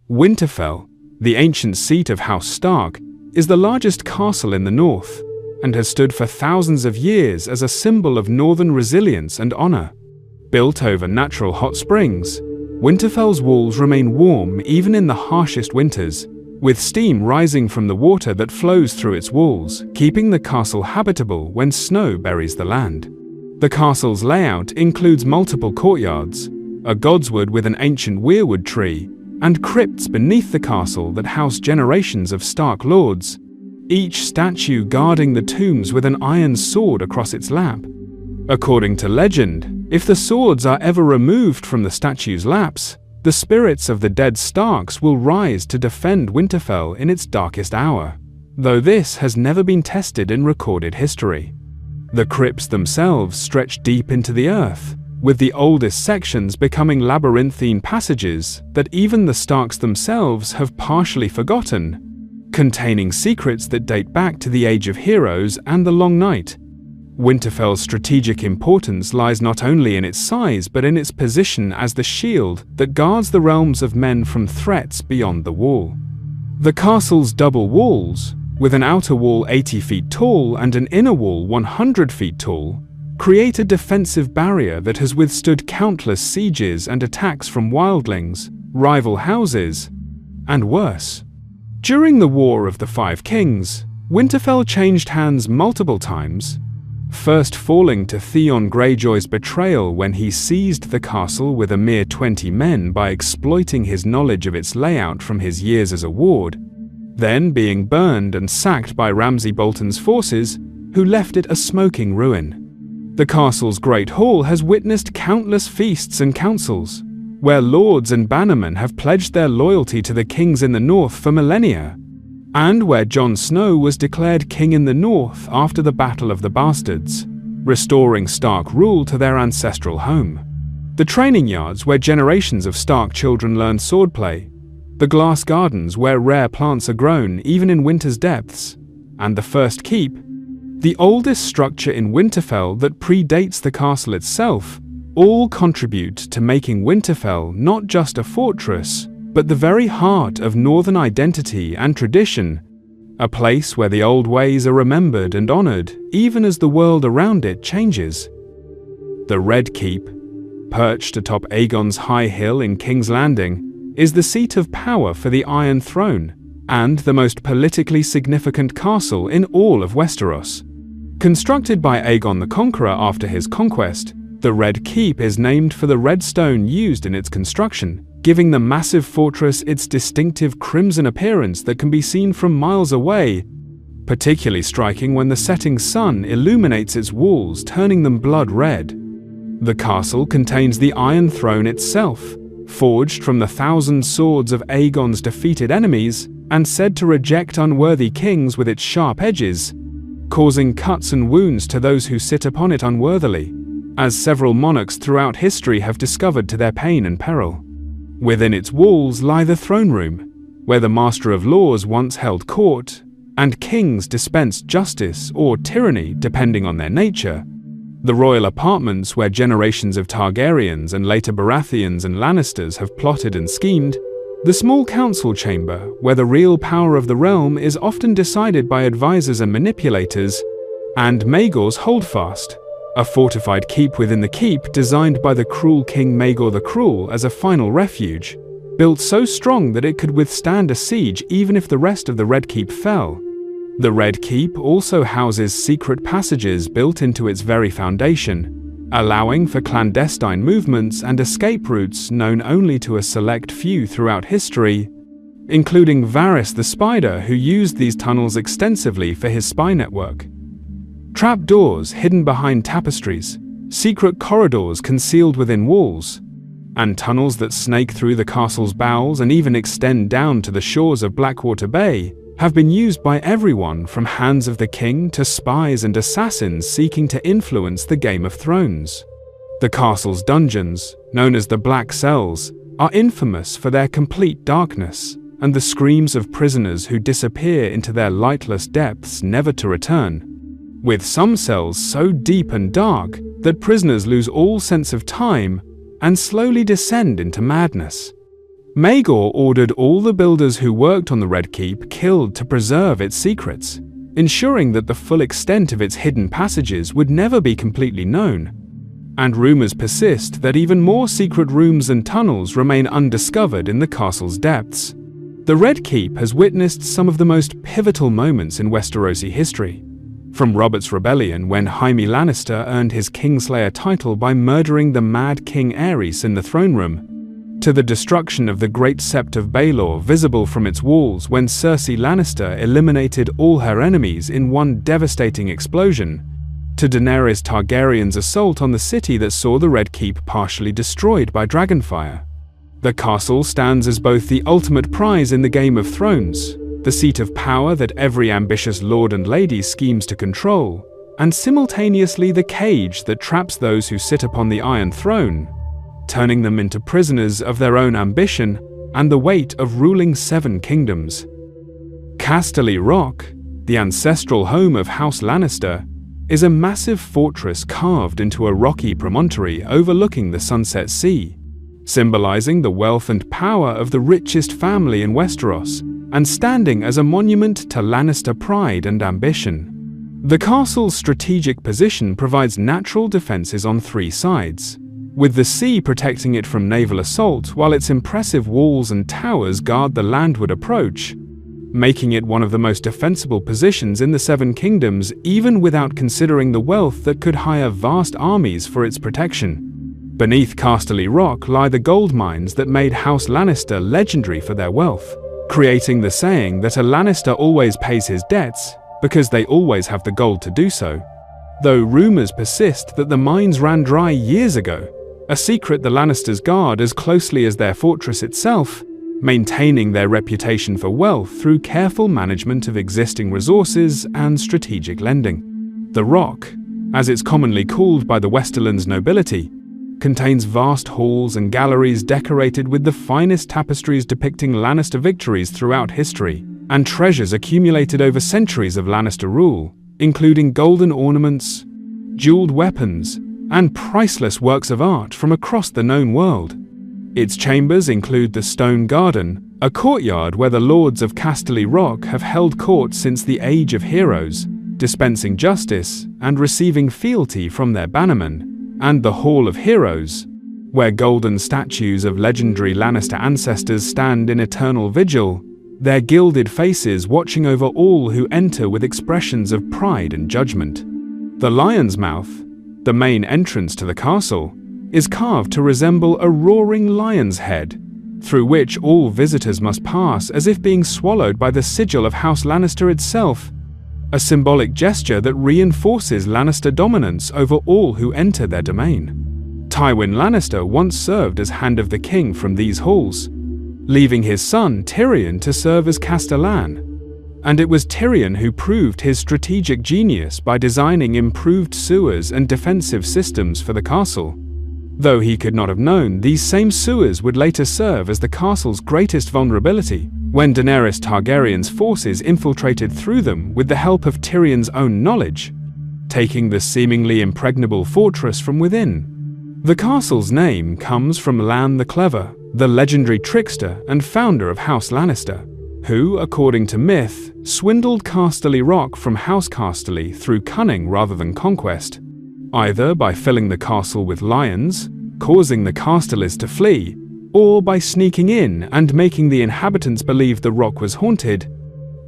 Winterfell, the ancient seat of House Stark, is the largest castle in the north and has stood for thousands of years as a symbol of northern resilience and honor. Built over natural hot springs, Winterfell's walls remain warm even in the harshest winters, with steam rising from the water that flows through its walls, keeping the castle habitable when snow buries the land. The castle's layout includes multiple courtyards, a godswood with an ancient weirwood tree, and crypts beneath the castle that house generations of Stark lords, each statue guarding the tombs with an iron sword across its lap. According to legend, if the swords are ever removed from the statue's laps, the spirits of the dead Starks will rise to defend Winterfell in its darkest hour, though this has never been tested in recorded history. The crypts themselves stretch deep into the earth, with the oldest sections becoming labyrinthine passages that even the Starks themselves have partially forgotten, containing secrets that date back to the Age of Heroes and the Long Night. Winterfell's strategic importance lies not only in its size but in its position as the shield that guards the realms of men from threats beyond the wall. The castle's double walls, with an outer wall 80 feet tall and an inner wall 100 feet tall, create a defensive barrier that has withstood countless sieges and attacks from wildlings, rival houses, and worse. During the War of the Five Kings, Winterfell changed hands multiple times, first falling to Theon Greyjoy's betrayal when he seized the castle with a mere 20 men by exploiting his knowledge of its layout from his years as a ward, then being burned and sacked by Ramsay Bolton's forces, who left it a smoking ruin. The castle's Great Hall has witnessed countless feasts and councils, where lords and bannermen have pledged their loyalty to the kings in the north for millennia, and where Jon Snow was declared king in the north after the Battle of the Bastards, restoring Stark rule to their ancestral home. The training yards where generations of Stark children learned swordplay, the glass gardens where rare plants are grown even in winter's depths, and the First Keep, the oldest structure in Winterfell that predates the castle itself, all contribute to making Winterfell not just a fortress, but the very heart of northern identity and tradition, a place where the old ways are remembered and honored even as the world around it changes. The Red Keep, perched atop Aegon's high hill in King's Landing, is the seat of power for the Iron Throne and the most politically significant castle in all of Westeros. Constructed by Aegon the Conqueror after his conquest, the Red Keep is named for the red stone used in its construction, giving the massive fortress its distinctive crimson appearance that can be seen from miles away, particularly striking when the setting sun illuminates its walls, turning them blood red. The castle contains the Iron Throne itself, forged from the 1,000 swords of Aegon's defeated enemies and said to reject unworthy kings with its sharp edges, causing cuts and wounds to those who sit upon it unworthily, as several monarchs throughout history have discovered to their pain and peril. Within its walls lie the throne room, where the Master of Laws once held court, and kings dispensed justice or tyranny depending on their nature, the royal apartments where generations of Targaryens and later Baratheons and Lannisters have plotted and schemed, the small council chamber where the real power of the realm is often decided by advisors and manipulators, and Maegor's Holdfast, a fortified keep within the keep designed by the cruel King Maegor the Cruel as a final refuge, built so strong that it could withstand a siege even if the rest of the Red Keep fell. The Red Keep also houses secret passages built into its very foundation, allowing for clandestine movements and escape routes known only to a select few throughout history, including Varys the Spider, who used these tunnels extensively for his spy network. Trapdoors hidden behind tapestries, secret corridors concealed within walls, and tunnels that snake through the castle's bowels and even extend down to the shores of Blackwater Bay have been used by everyone from Hands of the King to spies and assassins seeking to influence the Game of Thrones. The castle's dungeons, known as the Black Cells, are infamous for their complete darkness and the screams of prisoners who disappear into their lightless depths never to return, with some cells so deep and dark that prisoners lose all sense of time and slowly descend into madness. Maegor ordered all the builders who worked on the Red Keep killed to preserve its secrets, ensuring that the full extent of its hidden passages would never be completely known. And rumors persist that even more secret rooms and tunnels remain undiscovered in the castle's depths. The Red Keep has witnessed some of the most pivotal moments in Westerosi history. From Robert's Rebellion, when Jaime Lannister earned his Kingslayer title by murdering the Mad King Eyrie in the throne room, to the destruction of the Great Sept of Baelor visible from its walls when Cersei Lannister eliminated all her enemies in one devastating explosion, to Daenerys Targaryen's assault on the city that saw the Red Keep partially destroyed by dragonfire. The castle stands as both the ultimate prize in the Game of Thrones, the seat of power that every ambitious lord and lady schemes to control, and simultaneously the cage that traps those who sit upon the Iron Throne, turning them into prisoners of their own ambition and the weight of ruling 7 kingdoms. Casterly Rock, the ancestral home of House Lannister, is a massive fortress carved into a rocky promontory overlooking the Sunset Sea, symbolizing the wealth and power of the richest family in Westeros, and standing as a monument to Lannister pride and ambition. The castle's strategic position provides natural defenses on 3 sides, with the sea protecting it from naval assault while its impressive walls and towers guard the landward approach, making it one of the most defensible positions in the 7 kingdoms even without considering the wealth that could hire vast armies for its protection. Beneath Casterly Rock lie the gold mines that made House Lannister legendary for their wealth, creating the saying that a Lannister always pays his debts because they always have the gold to do so. Though rumors persist that the mines ran dry years ago, a secret the Lannisters guard as closely as their fortress itself, maintaining their reputation for wealth through careful management of existing resources and strategic lending. The Rock, as it's commonly called by the Westerlands nobility, contains vast halls and galleries decorated with the finest tapestries depicting Lannister victories throughout history, and treasures accumulated over centuries of Lannister rule, including golden ornaments, jeweled weapons, and priceless works of art from across the known world. Its chambers include the Stone Garden, a courtyard where the Lords of Casterly Rock have held court since the Age of Heroes, dispensing justice and receiving fealty from their bannermen, and the Hall of Heroes, where golden statues of legendary Lannister ancestors stand in eternal vigil, their gilded faces watching over all who enter with expressions of pride and judgment. The Lion's Mouth, the main entrance to the castle, is carved to resemble a roaring lion's head, through which all visitors must pass as if being swallowed by the sigil of House Lannister itself, a symbolic gesture that reinforces Lannister dominance over all who enter their domain. Tywin Lannister once served as Hand of the King from these halls, leaving his son Tyrion to serve as Castellan. And it was Tyrion who proved his strategic genius by designing improved sewers and defensive systems for the castle. Though he could not have known, these same sewers would later serve as the castle's greatest vulnerability, when Daenerys Targaryen's forces infiltrated through them with the help of Tyrion's own knowledge, taking the seemingly impregnable fortress from within. The castle's name comes from Lann the Clever, the legendary trickster and founder of House Lannister, who, according to myth, swindled Casterly Rock from House Casterly through cunning rather than conquest, either by filling the castle with lions, causing the Casterlys to flee, or by sneaking in and making the inhabitants believe the rock was haunted,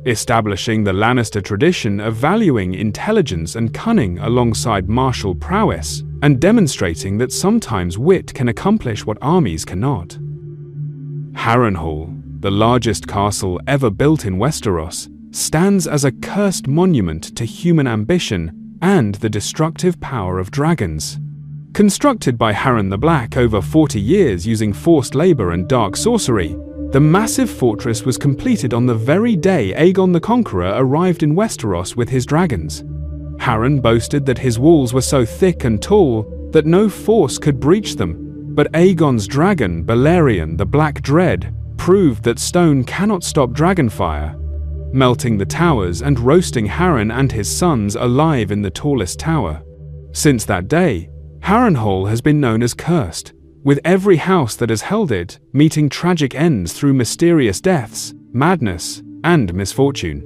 establishing the Lannister tradition of valuing intelligence and cunning alongside martial prowess, and demonstrating that sometimes wit can accomplish what armies cannot. Harrenhal, the largest castle ever built in Westeros, stands as a cursed monument to human ambition and the destructive power of dragons. Constructed by Harren the Black over 40 years using forced labor and dark sorcery, the massive fortress was completed on the very day Aegon the Conqueror arrived in Westeros with his dragons. Harren boasted that his walls were so thick and tall that no force could breach them, but Aegon's dragon, Balerion the Black Dread, proved that stone cannot stop dragonfire, melting the towers and roasting Harren and his sons alive in the tallest tower. Since that day, Harrenhal has been known as cursed, with every house that has held it meeting tragic ends through mysterious deaths, madness, and misfortune.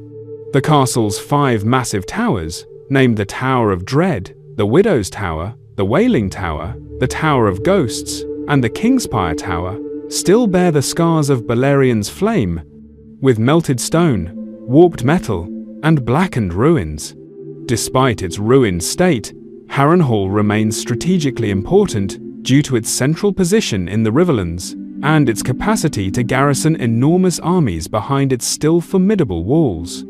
The castle's 5 massive towers, named the Tower of Dread, the Widow's Tower, the Wailing Tower, the Tower of Ghosts, and the Kingspire Tower, still bear the scars of Balerion's flame, with melted stone, warped metal, and blackened ruins. Despite its ruined state, Harrenhal remains strategically important due to its central position in the Riverlands and its capacity to garrison enormous armies behind its still formidable walls.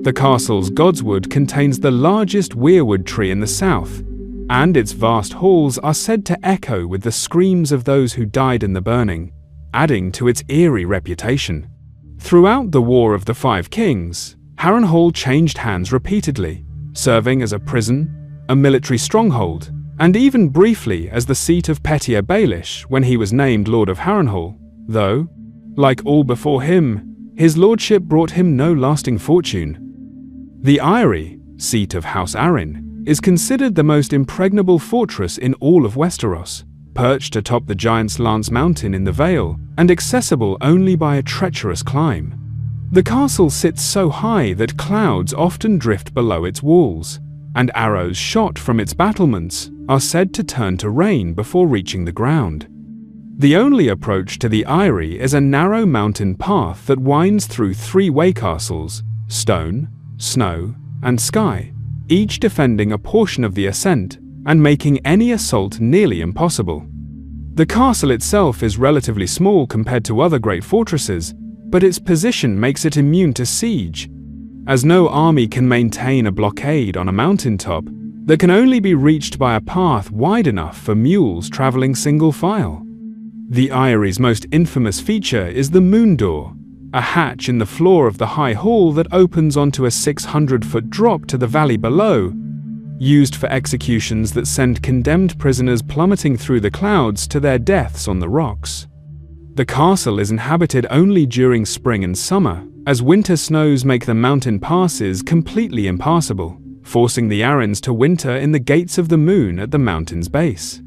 The castle's Godswood contains the largest weirwood tree in the south, and its vast halls are said to echo with the screams of those who died in the burning, adding to its eerie reputation. Throughout the War of the Five Kings, Harrenhal changed hands repeatedly, serving as a prison, a military stronghold, and even briefly as the seat of Petyr Baelish when he was named Lord of Harrenhal, though, like all before him, his lordship brought him no lasting fortune. The Eyrie, seat of House Arryn, is considered the most impregnable fortress in all of Westeros, perched atop the Giant's Lance Mountain in the Vale and accessible only by a treacherous climb. The castle sits so high that clouds often drift below its walls, and arrows shot from its battlements are said to turn to rain before reaching the ground. The only approach to the Eyrie is a narrow mountain path that winds through 3 way castles, Stone, Snow, and Sky, each defending a portion of the ascent and making any assault nearly impossible. The castle itself is relatively small compared to other great fortresses, but its position makes it immune to siege, as no army can maintain a blockade on a mountaintop that can only be reached by a path wide enough for mules traveling single file. The Eyrie's most infamous feature is the Moon Door, a hatch in the floor of the High Hall that opens onto a 600-foot drop to the valley below, used for executions that send condemned prisoners plummeting through the clouds to their deaths on the rocks. The castle is inhabited only during spring and summer, as winter snows make the mountain passes completely impassable, forcing the Arryns to winter in the Gates of the Moon at the mountain's base.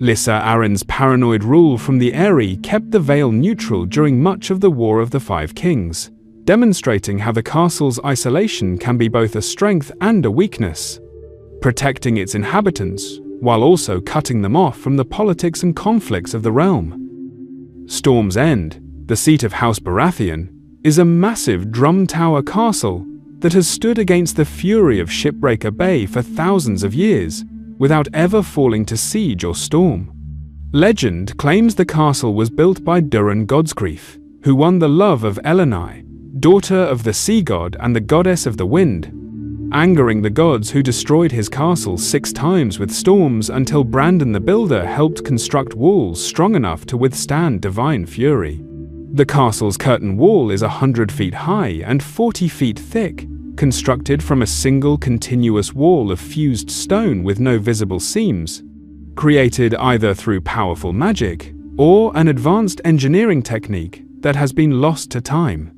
Lysa Arryn's paranoid rule from the Eyrie kept the Vale neutral during much of the War of the Five Kings, demonstrating how the castle's isolation can be both a strength and a weakness, protecting its inhabitants while also cutting them off from the politics and conflicts of the realm. Storm's End, the seat of House Baratheon, is a massive drum tower castle that has stood against the fury of Shipbreaker Bay for thousands of years, without ever falling to siege or storm. Legend claims the castle was built by Durin Godsgrief, who won the love of Elenai, daughter of the sea god and the goddess of the wind, angering the gods who destroyed his castle 6 times with storms until Brandon the Builder helped construct walls strong enough to withstand divine fury. The castle's curtain wall is 100 feet high and 40 feet thick, constructed from a single continuous wall of fused stone with no visible seams, created either through powerful magic or an advanced engineering technique that has been lost to time.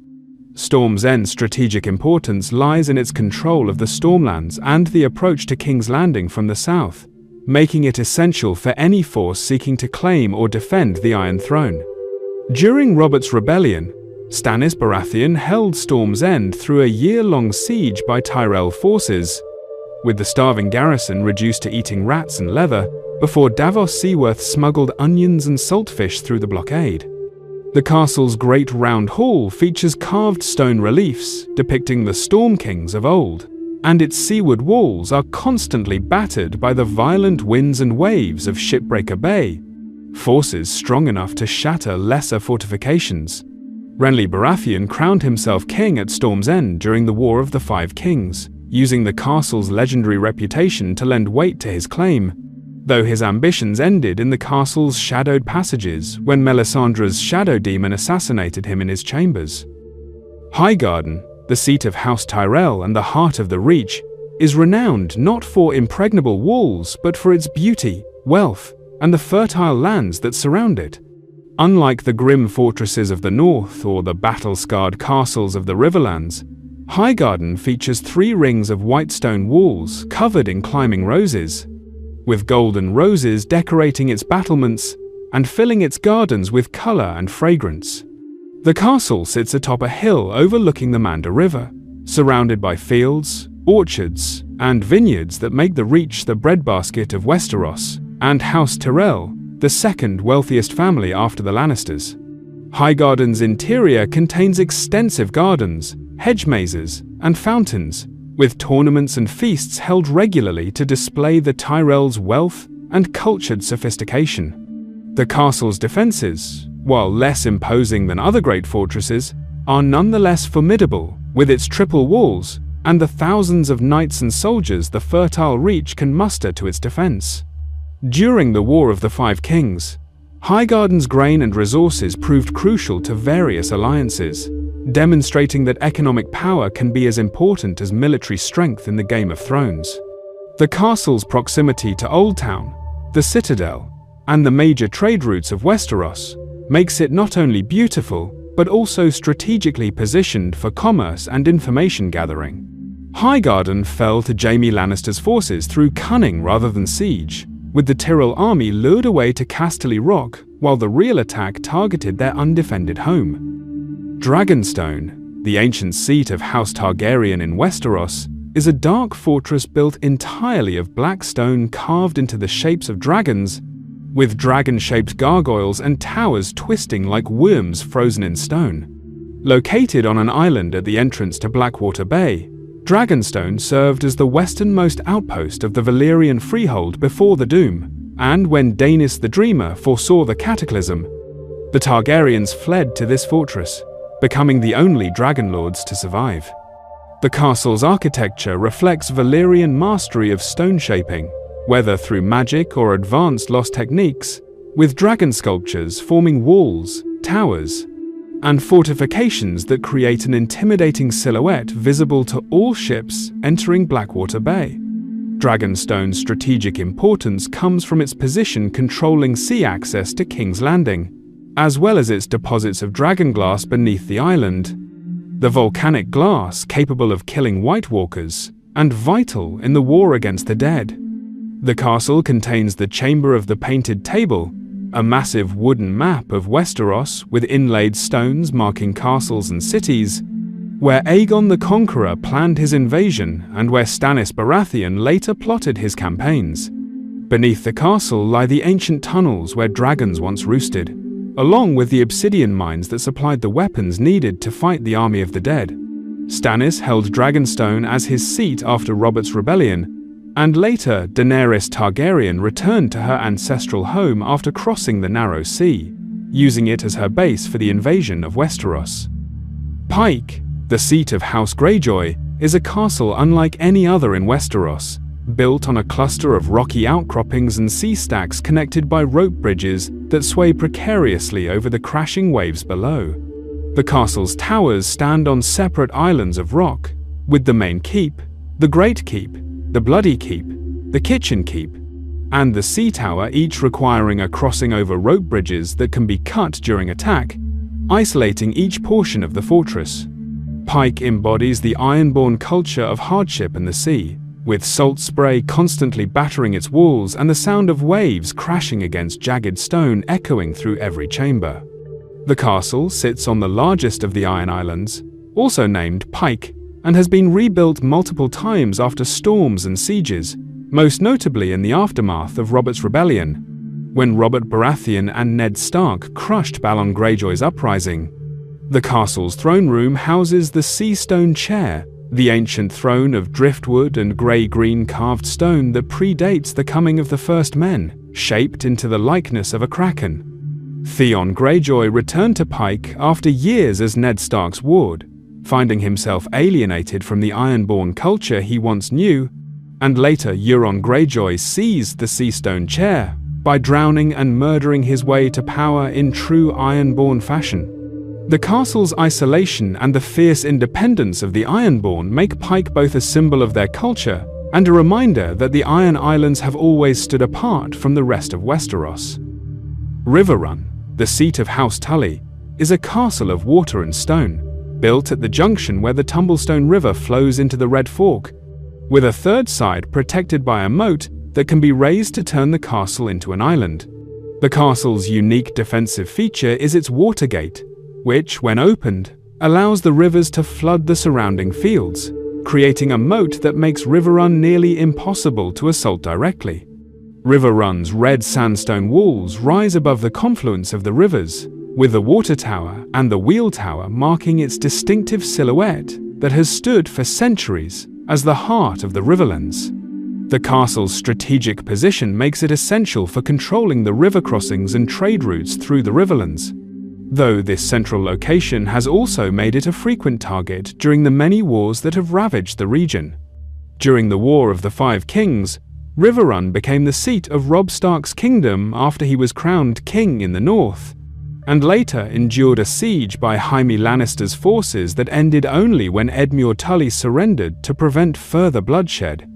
Storm's End's strategic importance lies in its control of the Stormlands and the approach to King's Landing from the south, making it essential for any force seeking to claim or defend the Iron Throne. During Robert's Rebellion, Stannis Baratheon held Storm's End through a year-long siege by Tyrell forces, with the starving garrison reduced to eating rats and leather before Davos Seaworth smuggled onions and saltfish through the blockade. The castle's Great Round Hall features carved stone reliefs depicting the Storm Kings of old, and its seaward walls are constantly battered by the violent winds and waves of Shipbreaker Bay, forces strong enough to shatter lesser fortifications. Renly Baratheon crowned himself king at Storm's End during the War of the Five Kings, using the castle's legendary reputation to lend weight to his claim, though his ambitions ended in the castle's shadowed passages when Melisandre's shadow demon assassinated him in his chambers. Highgarden, the seat of House Tyrell and the heart of the Reach, is renowned not for impregnable walls but for its beauty, wealth, and the fertile lands that surround it. Unlike the grim fortresses of the north or the battle-scarred castles of the Riverlands, Highgarden features 3 rings of white stone walls covered in climbing roses, with golden roses decorating its battlements and filling its gardens with color and fragrance. The castle sits atop a hill overlooking the Manda River, surrounded by fields, orchards, and vineyards that make the Reach the breadbasket of Westeros, and House Tyrell, the second wealthiest family after the Lannisters. Highgarden's interior contains extensive gardens, hedge mazes, and fountains, with tournaments and feasts held regularly to display the Tyrell's wealth and cultured sophistication. The castle's defenses, while less imposing than other great fortresses, are nonetheless formidable, with its triple walls and the thousands of knights and soldiers the fertile Reach can muster to its defense. During the War of the Five Kings, Highgarden's grain and resources proved crucial to various alliances, demonstrating that economic power can be as important as military strength in the Game of Thrones. The castle's proximity to Old Town, the Citadel, and the major trade routes of Westeros makes it not only beautiful, but also strategically positioned for commerce and information gathering. Highgarden fell to Jaime Lannister's forces through cunning rather than siege, with the Tyrell army lured away to Casterly Rock while the real attack targeted their undefended home. Dragonstone, the ancient seat of House Targaryen in Westeros, is a dark fortress built entirely of black stone carved into the shapes of dragons, with dragon-shaped gargoyles and towers twisting like worms frozen in stone. Located on an island at the entrance to Blackwater Bay, Dragonstone served as the westernmost outpost of the Valyrian freehold before the Doom, and when Daenerys the Dreamer foresaw the cataclysm, the Targaryens fled to this fortress, becoming the only dragonlords to survive. The castle's architecture reflects Valyrian mastery of stone shaping, whether through magic or advanced lost techniques, with dragon sculptures forming walls, towers, and fortifications that create an intimidating silhouette visible to all ships entering Blackwater Bay. Dragonstone's strategic importance comes from its position controlling sea access to King's Landing, as well as its deposits of dragonglass beneath the island, the volcanic glass capable of killing White Walkers, and vital in the war against the dead. The castle contains the Chamber of the Painted Table, a massive wooden map of Westeros with inlaid stones marking castles and cities, where Aegon the Conqueror planned his invasion and where Stannis Baratheon later plotted his campaigns. Beneath the castle lie the ancient tunnels where dragons once roosted, along with the obsidian mines that supplied the weapons needed to fight the army of the dead. Stannis held Dragonstone as his seat after Robert's rebellion, and later Daenerys Targaryen returned to her ancestral home after crossing the Narrow Sea, using it as her base for the invasion of Westeros. Pike, the seat of House Greyjoy, is a castle unlike any other in Westeros, built on a cluster of rocky outcroppings and sea stacks connected by rope bridges that sway precariously over the crashing waves below. The castle's towers stand on separate islands of rock, with the main keep, the Great Keep, the Bloody Keep, the Kitchen Keep, and the Sea Tower, each requiring a crossing over rope bridges that can be cut during attack, isolating each portion of the fortress. Pike embodies the Ironborn culture of hardship in the sea, with salt spray constantly battering its walls and the sound of waves crashing against jagged stone echoing through every chamber. The castle sits on the largest of the Iron Islands, also named Pike, and has been rebuilt multiple times after storms and sieges, most notably in the aftermath of Robert's rebellion, when Robert Baratheon and Ned Stark crushed Balon Greyjoy's uprising. The castle's throne room houses the Sea Stone Chair, the ancient throne of driftwood and grey-green carved stone that predates the coming of the First Men, shaped into the likeness of a kraken. Theon Greyjoy returned to Pike after years as Ned Stark's ward, finding himself alienated from the Ironborn culture he once knew, and later Euron Greyjoy seized the Sea Stone Chair by drowning and murdering his way to power in true Ironborn fashion. The castle's isolation and the fierce independence of the Ironborn make Pike both a symbol of their culture and a reminder that the Iron Islands have always stood apart from the rest of Westeros. Riverrun, the seat of House Tully, is a castle of water and stone, built at the junction where the Tumblestone River flows into the Red Fork, with a third side protected by a moat that can be raised to turn the castle into an island. The castle's unique defensive feature is its water gate, which, when opened, allows the rivers to flood the surrounding fields, creating a moat that makes Riverrun nearly impossible to assault directly. Riverrun's red sandstone walls rise above the confluence of the rivers, with the water tower and the wheel tower marking its distinctive silhouette that has stood for centuries as the heart of the Riverlands. The castle's strategic position makes it essential for controlling the river crossings and trade routes through the Riverlands, though this central location has also made it a frequent target during the many wars that have ravaged the region. During the War of the Five Kings, Riverrun became the seat of Robb Stark's kingdom after he was crowned king in the north, and later endured a siege by Jaime Lannister's forces that ended only when Edmure Tully surrendered to prevent further bloodshed.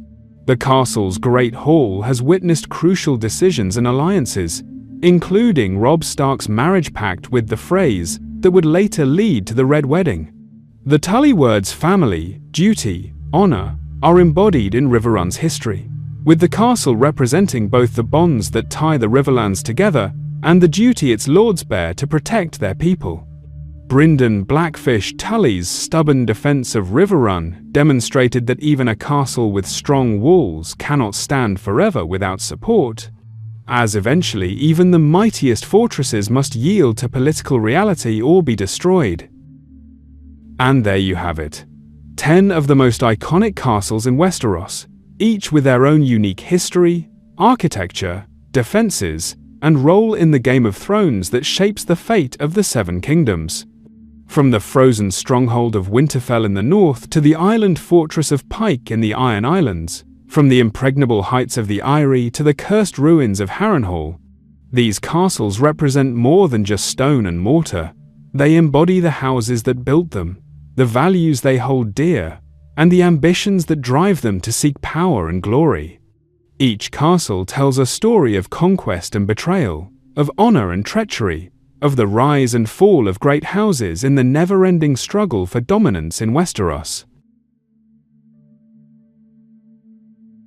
The castle's Great Hall has witnessed crucial decisions and alliances, including Robb Stark's marriage pact with the Freys that would later lead to the Red Wedding. The Tully words family, duty, honor are embodied in Riverrun's history, with the castle representing both the bonds that tie the Riverlands together and the duty its lords bear to protect their people. Brynden Blackfish Tully's stubborn defense of Riverrun demonstrated that even a castle with strong walls cannot stand forever without support, as eventually even the mightiest fortresses must yield to political reality or be destroyed. And there you have it. 10 of the most iconic castles in Westeros, each with their own unique history, architecture, defenses, and role in the Game of Thrones that shapes the fate of the Seven Kingdoms. From the frozen stronghold of Winterfell in the north to the island fortress of Pike in the Iron Islands, from the impregnable heights of the Eyrie to the cursed ruins of Harrenhal, these castles represent more than just stone and mortar. They embody the houses that built them, the values they hold dear, and the ambitions that drive them to seek power and glory. Each castle tells a story of conquest and betrayal, of honor and treachery, of the rise and fall of great houses in the never-ending struggle for dominance in Westeros.